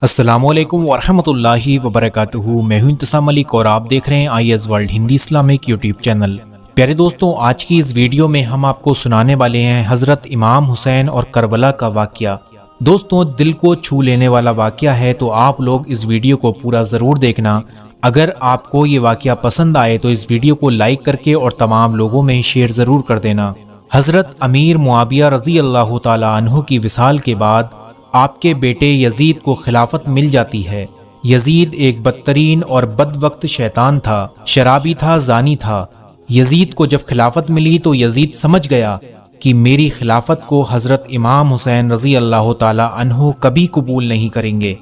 السلام علیکم ورحمۃ اللہ وبرکاتہ۔ میں ہوں انتسام ملک اور آپ دیکھ رہے ہیں IAS world Hindi Islamic YouTube channel. پیارے دوستوں، آج کی اس ویڈیو میں ہم آپ کو سنانے والے ہیں حضرت امام حسین اور کربلا کا واقعہ۔ دوستوں، دل کو چھو لینے والا واقعہ ہے، تو آپ لوگ اس ویڈیو کو پورا ضرور دیکھنا۔ اگر آپ کو یہ واقعہ پسند آئے تو اس ویڈیو کو لائک کر کے اور تمام لوگوں میں شیئر ضرور کر دینا۔ حضرت امیر معاویہ رضی اللہ تعالی عنہ کی وصال کے بعد آپ کے بیٹے یزید کو خلافت مل جاتی ہے۔ یزید ایک بدترین اور بد وقت شیطان تھا، شرابی تھا، زانی تھا۔ یزید کو جب خلافت ملی تو یزید سمجھ گیا کہ میری خلافت کو حضرت امام حسین رضی اللہ تعالی عنہ کبھی قبول نہیں کریں گے۔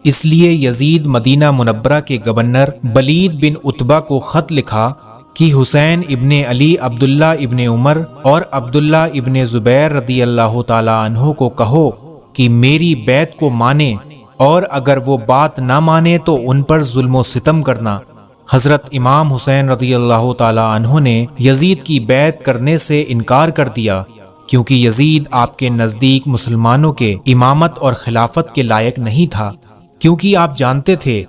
اس لیے یزید مدینہ منورہ کے گورنر ولید بن عتبہ کو خط لکھا کہ حسین ابن علی، عبداللہ ابن عمر اور عبداللہ ابن زبیر رضی اللہ تعالی عنہ کو کہو کہ میری بیعت کو مانے، اور اگر وہ بات نہ مانے تو ان پر ظلم و ستم کرنا۔ حضرت امام حسین رضی اللہ تعالی عنہ نے یزید کی بیعت کرنے سے انکار کر دیا، کیونکہ یزید آپ کے نزدیک مسلمانوں کے امامت اور خلافت کے لائق نہیں تھا، کیونکہ آپ جانتے تھے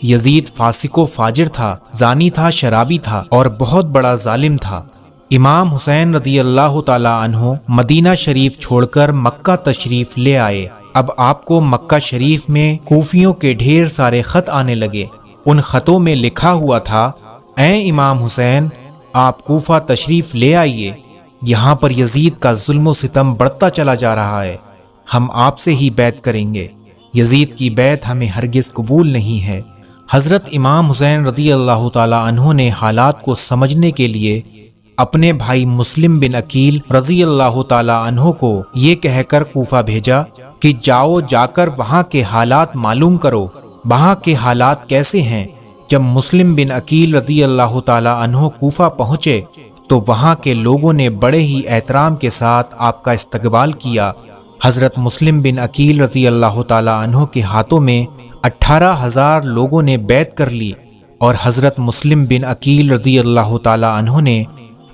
یزید فاسق و فاجر تھا، زانی تھا، شرابی تھا اور بہت بڑا ظالم تھا۔ امام حسین رضی اللہ تعالی عنہ مدینہ شریف چھوڑ کر مکہ تشریف لے آئے۔ اب آپ کو مکہ شریف میں کوفیوں کے ڈھیر سارے خط آنے لگے۔ ان خطوں میں لکھا ہوا تھا، اے امام حسین، آپ کوفہ تشریف لے آئیے، یہاں پر یزید کا ظلم و ستم بڑھتا چلا جا رہا ہے، ہم آپ سے ہی بیعت کریں گے، یزید کی بیعت ہمیں ہرگز قبول نہیں ہے۔ حضرت امام حسین رضی اللہ تعالی عنہ نے حالات کو سمجھنے کے لیے اپنے بھائی مسلم بن عقیل رضی اللہ تعالی عنہ کو یہ کہہ کر کوفہ بھیجا کہ جاؤ، جا کر وہاں کے حالات معلوم کرو، وہاں کے حالات کیسے ہیں۔ جب مسلم بن عقیل رضی اللہ تعالی عنہ کوفہ پہنچے تو وہاں کے لوگوں نے بڑے ہی احترام کے ساتھ آپ کا استقبال کیا۔ حضرت مسلم بن عقیل رضی اللہ تعالی عنہ کے ہاتھوں میں 18,000 لوگوں نے بیعت کر لی، اور حضرت مسلم بن عقیل رضی اللہ تعالی عنہ نے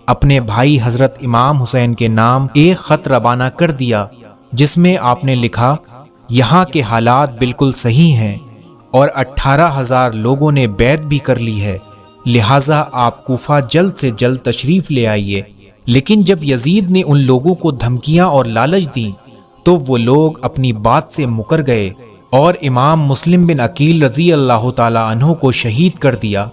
اپنے بھائی حضرت امام حسین کے نام ایک خط روانہ کر دیا، جس میں آپ نے لکھا، یہاں کے حالات بالکل صحیح ہیں اور 18,000 لوگوں نے بیعت بھی کر لی ہے، لہٰذا آپ کوفہ جلد سے جلد تشریف لے آئیے۔ لیکن جب یزید نے ان لوگوں کو دھمکیاں اور لالچ دیں تو وہ لوگ اپنی بات سے مکر گئے اور امام مسلم بن عقیل رضی اللہ تعالی عنہ کو شہید کر دیا۔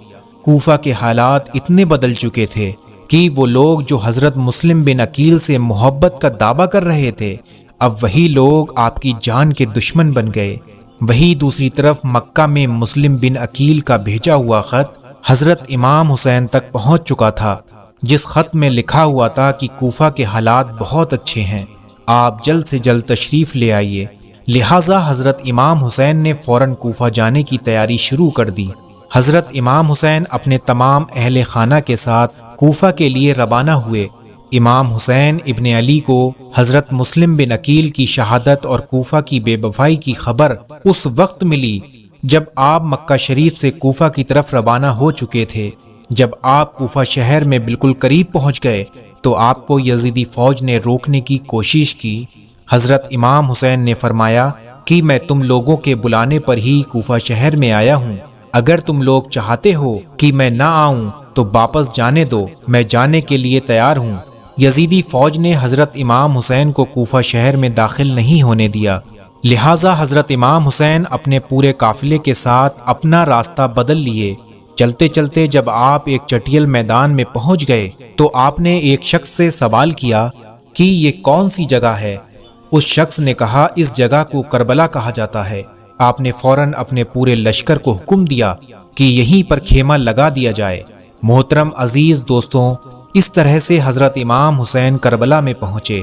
کوفہ کے حالات اتنے بدل چکے تھے کہ وہ لوگ جو حضرت مسلم بن عقیل سے محبت کا دعویٰ کر رہے تھے، اب وہی لوگ آپ کی جان کے دشمن بن گئے۔ وہی دوسری طرف مکہ میں مسلم بن عقیل کا بھیجا ہوا خط حضرت امام حسین تک پہنچ چکا تھا، جس خط میں لکھا ہوا تھا کہ کوفہ کے حالات بہت اچھے ہیں، آپ جلد سے جلد تشریف لے آئیے۔ لہٰذا حضرت امام حسین نے فوراً کوفہ جانے کی تیاری شروع کر دی۔ حضرت امام حسین اپنے تمام اہل خانہ کے ساتھ کوفہ کے لیے روانہ ہوئے۔ امام حسین ابن علی کو حضرت مسلم بن عقیل کی شہادت اور کوفہ کی بے وفائی کی خبر اس وقت ملی جب آپ مکہ شریف سے کوفہ کی طرف روانہ ہو چکے تھے۔ جب آپ کوفہ شہر میں بالکل قریب پہنچ گئے تو آپ کو یزیدی فوج نے روکنے کی کوشش کی۔ حضرت امام حسین نے فرمایا کہ میں تم لوگوں کے بلانے پر ہی کوفہ شہر میں آیا ہوں، اگر تم لوگ چاہتے ہو کہ میں نہ آؤں تو واپس جانے دو، میں جانے کے لیے تیار ہوں۔ یزیدی فوج نے حضرت امام حسین کو کوفہ شہر میں داخل نہیں ہونے دیا، لہٰذا حضرت امام حسین اپنے پورے قافلے کے ساتھ اپنا راستہ بدل لیے۔ چلتے چلتے جب آپ ایک چٹیل میدان میں پہنچ گئے تو آپ نے ایک شخص سے سوال کیا کہ یہ کون سی جگہ ہے؟ اس شخص نے کہا، اس جگہ کو کربلا کہا جاتا ہے۔ آپ نے فوراً اپنے پورے لشکر کو حکم دیا کہ یہیں پر خیمہ لگا دیا جائے۔ محترم عزیز دوستوں، اس طرح سے حضرت امام حسین کربلا میں پہنچے۔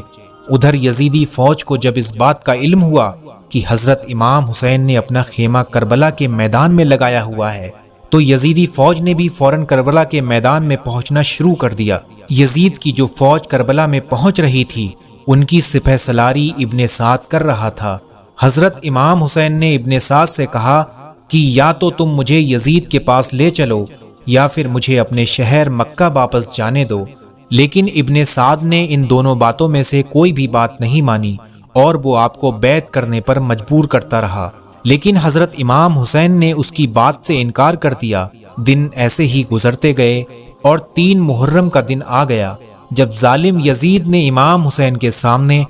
ادھر یزیدی فوج کو جب اس بات کا علم ہوا کہ حضرت امام حسین نے اپنا خیمہ کربلا کے میدان میں لگایا ہوا ہے تو یزیدی فوج نے بھی فوراً کربلا کے میدان میں پہنچنا شروع کر دیا۔ یزید کی جو فوج کربلا میں پہنچ رہی تھی، ان کی سپہ سالاری ابن سعد کر رہا تھا۔ حضرت امام حسین نے ابن سعد سے کہا کہ یا تو تم مجھے یزید کے پاس لے چلو یا پھر مجھے اپنے شہر مکہ واپس جانے دو، لیکن ابن سعد نے ان دونوں باتوں میں سے کوئی بھی بات نہیں مانی اور وہ آپ کو بیعت کرنے پر مجبور کرتا رہا۔ لیکن حضرت امام حسین نے اس کی بات سے انکار کر دیا۔ دن ایسے ہی گزرتے گئے اور 3 محرم کا دن آ گیا جب ظالم یزید نے امام حسین کے سامنے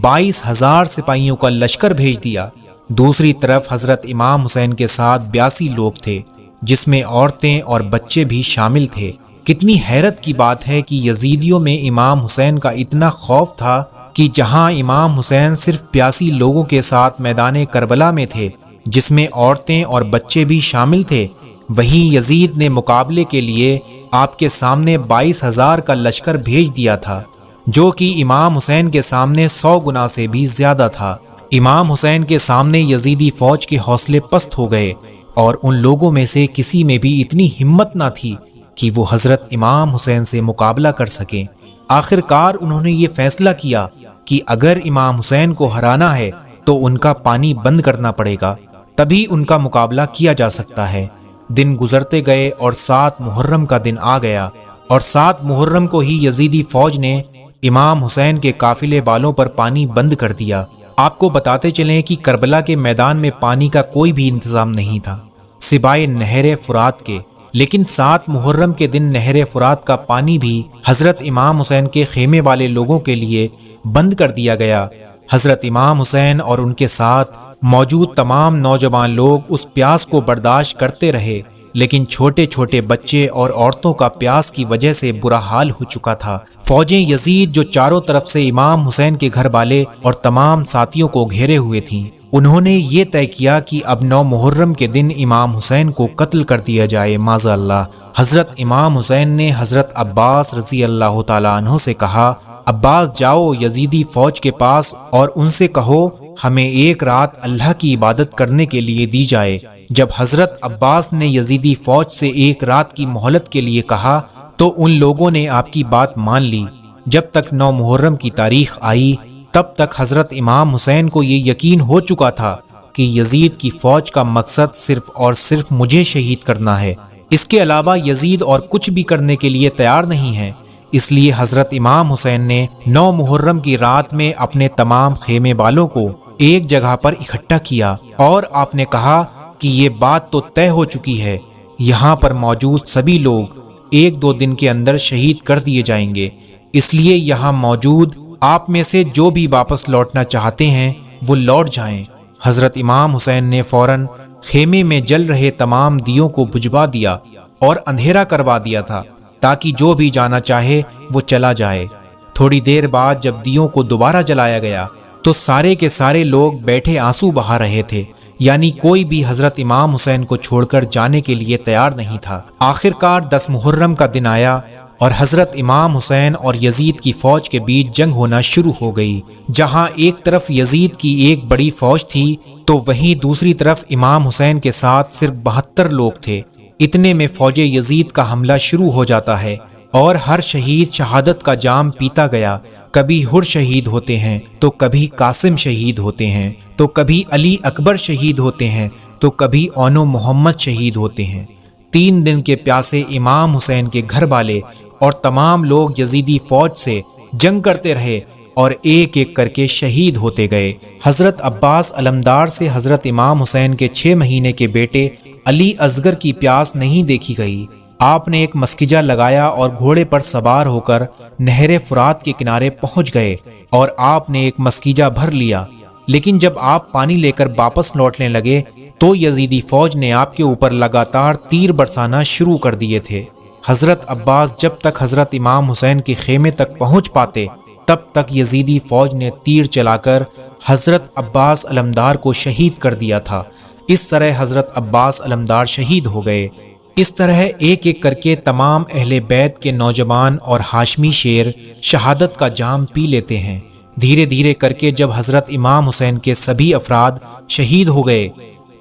22,000 سپاہیوں کا لشکر بھیج دیا۔ دوسری طرف حضرت امام حسین کے ساتھ 82 لوگ تھے، جس میں عورتیں اور بچے بھی شامل تھے۔ کتنی حیرت کی بات ہے کہ یزیدیوں میں امام حسین کا اتنا خوف تھا کہ جہاں امام حسین صرف 82 لوگوں کے ساتھ میدان کربلا میں تھے، جس میں عورتیں اور بچے بھی شامل تھے، وہیں یزید نے مقابلے کے لیے آپ کے سامنے 22,000 کا لشکر بھیج دیا تھا، جو کہ امام حسین کے سامنے 100 گنا سے بھی زیادہ تھا۔ امام حسین کے سامنے یزیدی فوج کے حوصلے پست ہو گئے اور ان لوگوں میں سے کسی میں بھی اتنی ہمت نہ تھی کہ وہ حضرت امام حسین سے مقابلہ کر سکیں۔ آخر کار انہوں نے یہ فیصلہ کیا کہ اگر امام حسین کو ہرانا ہے تو ان کا پانی بند کرنا پڑے گا، تبھی ان کا مقابلہ کیا جا سکتا ہے۔ دن گزرتے گئے اور 7 محرم کا دن آ گیا، اور 7 محرم کو ہی یزیدی فوج نے امام حسین کے قافلے والوں پر پانی بند کر دیا۔ آپ کو بتاتے چلیں کہ کربلا کے میدان میں پانی کا کوئی بھی انتظام نہیں تھا سوائے نہر فرات کے، لیکن 7 محرم کے دن نہر فرات کا پانی بھی حضرت امام حسین کے خیمے والے لوگوں کے لیے بند کر دیا گیا۔ حضرت امام حسین اور ان کے ساتھ موجود تمام نوجوان لوگ اس پیاس کو برداشت کرتے رہے، لیکن چھوٹے چھوٹے بچے اور عورتوں کا پیاس کی وجہ سے برا حال ہو چکا تھا۔ فوجیں یزید جو چاروں طرف سے امام حسین کے گھر والے اور تمام ساتھیوں کو گھیرے ہوئے تھیں، انہوں نے یہ طے کیا کہ اب 9 محرم کے دن امام حسین کو قتل کر دیا جائے معاذ اللہ۔ حضرت امام حسین نے حضرت عباس رضی اللہ تعالیٰ عنہ سے کہا، عباس جاؤ یزیدی فوج کے پاس اور ان سے کہو ہمیں ایک رات اللہ کی عبادت کرنے کے لیے دی جائے۔ جب حضرت عباس نے یزیدی فوج سے ایک رات کی مہلت کے لیے کہا تو ان لوگوں نے آپ کی بات مان لی۔ جب تک 9 محرم کی تاریخ آئی تب تک حضرت امام حسین کو یہ یقین ہو چکا تھا کہ یزید کی فوج کا مقصد صرف اور صرف مجھے شہید کرنا ہے، اس کے علاوہ یزید اور کچھ بھی کرنے کے لیے تیار نہیں ہے۔ اس لیے حضرت امام حسین نے 9 محرم کی رات میں اپنے تمام خیمے والوں کو ایک جگہ پر اکٹھا کیا اور آپ نے کہا کہ یہ بات تو طے ہو چکی ہے، یہاں پر موجود سبھی لوگ 1-2 دن کے اندر شہید کر دیے جائیں گے، اس لیے یہاں موجود آپ میں سے جو بھی واپس لوٹنا چاہتے ہیں وہ لوٹ جائیں۔ حضرت امام حسین نے فوراً خیمے میں جل رہے تمام دیوں کو بجھوا دیا اور اندھیرا کروا دیا تھا تاکہ جو بھی جانا چاہے وہ چلا جائے۔ تھوڑی دیر بعد جب دیوں کو دوبارہ جلایا گیا تو سارے کے سارے لوگ بیٹھے آنسو بہا رہے تھے، یعنی کوئی بھی حضرت امام حسین کو چھوڑ کر جانے کے لیے تیار نہیں تھا۔ آخر کار 10 محرم کا دن آیا اور حضرت امام حسین اور یزید کی فوج کے بیچ جنگ ہونا شروع ہو گئی۔ جہاں ایک طرف یزید کی ایک بڑی فوج تھی تو وہیں دوسری طرف امام حسین کے ساتھ صرف 72 لوگ تھے۔ اتنے میں فوج یزید کا حملہ شروع ہو جاتا ہے اور ہر شہید شہادت کا جام پیتا گیا۔ کبھی ہر شہید ہوتے ہیں تو کبھی قاسم شہید ہوتے ہیں تو کبھی علی اکبر شہید ہوتے ہیں تو کبھی اونو محمد شہید ہوتے ہیں۔ 3 دن کے پیاسے امام حسین کے گھر والے اور تمام لوگ یزیدی فوج سے جنگ کرتے رہے اور ایک ایک کر کے شہید ہوتے گئے۔ حضرت عباس علمدار سے حضرت امام حسین کے 6 مہینے کے بیٹے علی اصغر کی پیاس نہیں دیکھی گئی۔ آپ نے ایک مسکجہ لگایا اور گھوڑے پر سوار ہو کر نہر فرات کے کنارے پہنچ گئے اور آپ نے ایک مسکجہ بھر لیا، لیکن جب آپ پانی لے کر واپس لوٹنے لگے تو یزیدی فوج نے آپ کے اوپر لگاتار تیر برسانا شروع کر دیے تھے۔ حضرت عباس جب تک حضرت امام حسین کے خیمے تک پہنچ پاتے تب تک یزیدی فوج نے تیر چلا کر حضرت عباس علمدار کو شہید کر دیا تھا۔ اس طرح حضرت عباس علمدار شہید ہو گئے۔ اس طرح ایک ایک کر کے تمام اہل بیت کے نوجوان اور ہاشمی شیر شہادت کا جام پی لیتے ہیں۔ دھیرے دھیرے کر کے جب حضرت امام حسین کے سبھی افراد شہید ہو گئے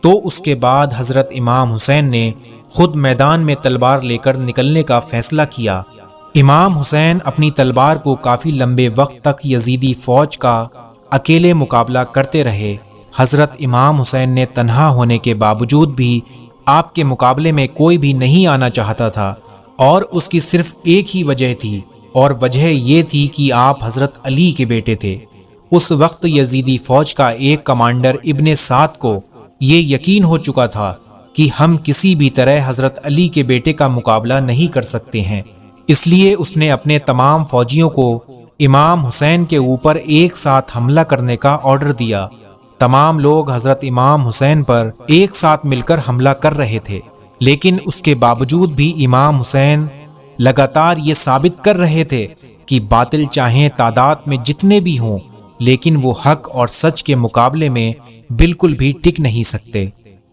تو اس کے بعد حضرت امام حسین نے خود میدان میں تلوار لے کر نکلنے کا فیصلہ کیا۔ امام حسین اپنی تلوار کو کافی لمبے وقت تک یزیدی فوج کا اکیلے مقابلہ کرتے رہے۔ حضرت امام حسین نے تنہا ہونے کے باوجود بھی آپ کے مقابلے میں کوئی بھی نہیں آنا چاہتا تھا، اور اس کی صرف ایک ہی وجہ تھی، اور وجہ یہ تھی کہ آپ حضرت علی کے بیٹے تھے۔ اس وقت یزیدی فوج کا ایک کمانڈر ابن سعد کو یہ یقین ہو چکا تھا کہ ہم کسی بھی طرح حضرت علی کے بیٹے کا مقابلہ نہیں کر سکتے ہیں، اس لیے اس نے اپنے تمام فوجیوں کو امام حسین کے اوپر ایک ساتھ حملہ کرنے کا آرڈر دیا۔ تمام لوگ حضرت امام حسین پر ایک ساتھ مل کر حملہ کر رہے تھے، لیکن اس کے باوجود بھی امام حسین لگاتار یہ ثابت کر رہے تھے کہ باطل چاہیں تعداد میں جتنے بھی ہوں، لیکن وہ حق اور سچ کے مقابلے میں بالکل بھی ٹک نہیں سکتے۔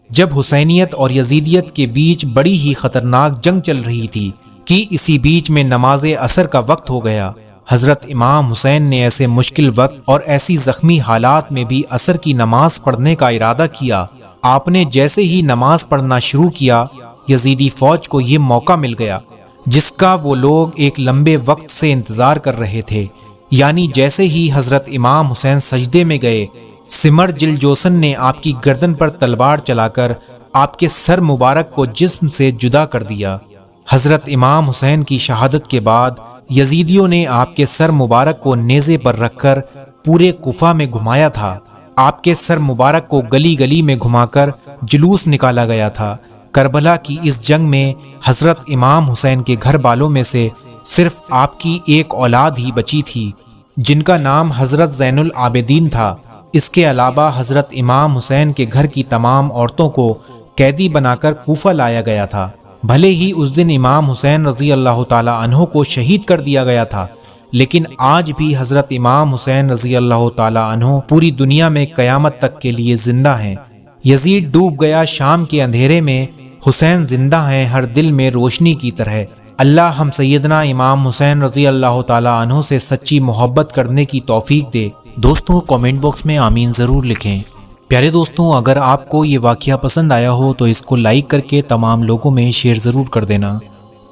جب حسینیت اور یزیدیت کے بیچ بڑی ہی خطرناک جنگ چل رہی تھی کہ اسی بیچ میں نماز عصر کا وقت ہو گیا، حضرت امام حسین نے ایسے مشکل وقت اور ایسی زخمی حالات میں بھی عصر کی نماز پڑھنے کا ارادہ کیا۔ آپ نے جیسے ہی نماز پڑھنا شروع کیا، یزیدی فوج کو یہ موقع مل گیا جس کا وہ لوگ ایک لمبے وقت سے انتظار کر رہے تھے، یعنی جیسے ہی حضرت امام حسین سجدے میں گئے، سمر جل جوسن نے آپ کی گردن پر تلوار چلا کر آپ کے سر مبارک کو جسم سے جدا کر دیا۔ حضرت امام حسین کی شہادت کے بعد یزیدیوں نے آپ کے سر مبارک کو نیزے پر رکھ کر پورے کوفہ میں گھمایا تھا۔ آپ کے سر مبارک کو گلی گلی میں گھما کر جلوس نکالا گیا تھا۔ کربلا کی اس جنگ میں حضرت امام حسین کے گھر والوں میں سے صرف آپ کی ایک اولاد ہی بچی تھی، جن کا نام حضرت زین العابدین تھا۔ اس کے علاوہ حضرت امام حسین کے گھر کی تمام عورتوں کو قیدی بنا کر کوفہ لایا گیا تھا۔ بھلے ہی اس دن امام حسین رضی اللہ تعالی عنہ کو شہید کر دیا گیا تھا، لیکن آج بھی حضرت امام حسین رضی اللہ تعالی عنہ پوری دنیا میں قیامت تک کے لیے زندہ ہیں۔ یزید ڈوب گیا شام کے اندھیرے میں، حسین زندہ ہیں ہر دل میں روشنی کی طرح۔ اللہ ہم سیدنا امام حسین رضی اللہ تعالی عنہ سے سچی محبت کرنے کی توفیق دے۔ دوستوں کامنٹ باکس میں آمین ضرور لکھیں۔ پیارے دوستوں، اگر آپ کو یہ واقعہ پسند آیا ہو تو اس کو لائک کر کے تمام لوگوں میں شیئر ضرور کر دینا۔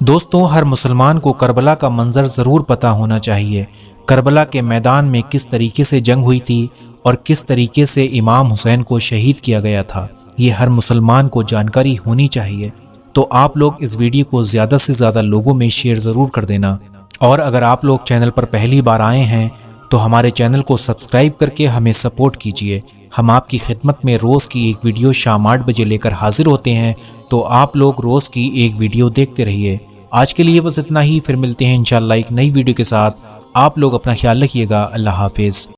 دوستوں، ہر مسلمان کو کربلا کا منظر ضرور پتہ ہونا چاہیے۔ کربلا کے میدان میں کس طریقے سے جنگ ہوئی تھی اور کس طریقے سے امام حسین کو شہید کیا گیا تھا، یہ ہر مسلمان کو جانکاری ہونی چاہیے۔ تو آپ لوگ اس ویڈیو کو زیادہ سے زیادہ لوگوں میں شیئر ضرور کر دینا، اور اگر آپ لوگ چینل پر پہلی بار آئے ہیں تو ہمارے چینل کو سبسکرائب کر کے ہمیں سپورٹ کیجیے۔ ہم آپ کی خدمت میں روز کی ایک ویڈیو شام 8 بجے لے کر حاضر ہوتے ہیں، تو آپ لوگ روز کی ایک ویڈیو دیکھتے رہیے۔ آج کے لیے بس اتنا ہی، پھر ملتے ہیں انشاءاللہ ایک نئی ویڈیو کے ساتھ۔ آپ لوگ اپنا خیال رکھیے گا۔ اللہ حافظ۔